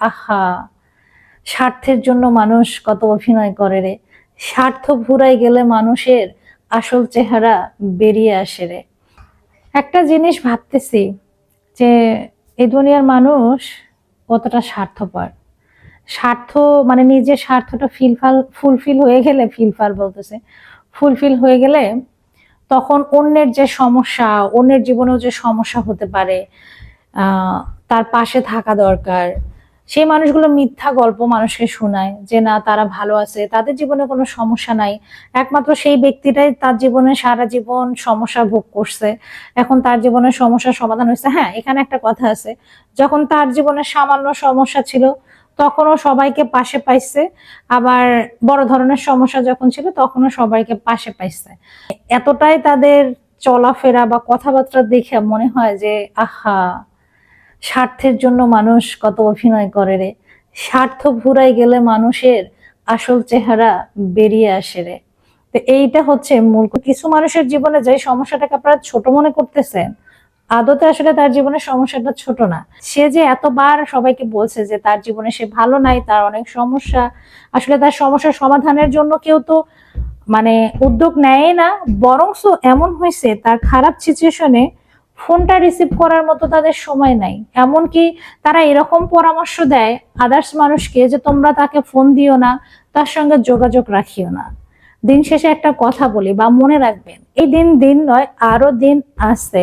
আহা, স্বার্থের জন্য মানুষ কত অভিনয় করে রে। স্বার্থ ফুরাই গেলে মানুষের আসল চেহারা বেরিয়ে আসে রে। একটা জিনিস ভাবতেছি যে এই দুনিয়ার মানুষ কতটা স্বার্থপর। স্বার্থ মানে নিজের স্বার্থটা ফুলফিল হয়ে গেলে, ফুলফিল হয়ে গেলে তখন অন্যের যে সমস্যা, অন্যের জীবনেও যে সমস্যা হতে পারে, তার পাশে থাকা দরকার। সেই মানুষগুলো মিথ্যা গল্প মানুষকে শোনায় যে না, তারা ভালো আছে, তাদের জীবনে কোনো সমস্যা নাই। একমাত্র সেই ব্যক্তিটাই তার জীবনে সারা জীবন সমস্যা ভোগ করছে, এখন তার জীবনের সমস্যার সমাধান হয়েছে। হ্যাঁ, এখানে একটা কথা আছে, যখন তার জীবনে সামান্য সমস্যা ছিল তখনও সবাইকে পাশে পাইছে, আবার বড় ধরনের সমস্যা যখন ছিল তখনও সবাইকে পাশে পাইছে। এতটাই তাদের চলাফেরা বা কথাবার্তা দেখে মনে হয় যে আহা, স্বার্থের জন্য মানুষ কত অভিনয় করে রে। স্বার্থ ফুরাই গেলে মানুষের আসল চেহারা বেরিয়ে আসে রে। তো এইটা হচ্ছে মূল। কিছু মানুষের জীবনে যে সমস্যাটাকে আপনারা ছোট মনে করতেছেন, আদতে আসলে তার জীবনের সমস্যাটা ছোট না। সে যে এতবার সবাইকে বলছে যে তার জীবনে সে ভালো নাই, তার অনেক সমস্যা, আসলে তার সমস্যার সমাধানের জন্য কেউ তো উদ্যোগ নেয় না। বরংস এমন হয়েছে তার খারাপ সিচুয়েশনে ফোনটা রিসিভ করার মতো তাদের সময় নাই। এমনকি তারা এরকম পরামর্শ দেয় আদার্স মানুষকে যে তোমরা তাকে ফোন দিও না, তার সঙ্গে যোগাযোগ রাখিও না। দিন শেষে একটা কথা বলি বা মনে রাখবেন, এই দিন নয়, আরো দিন আছে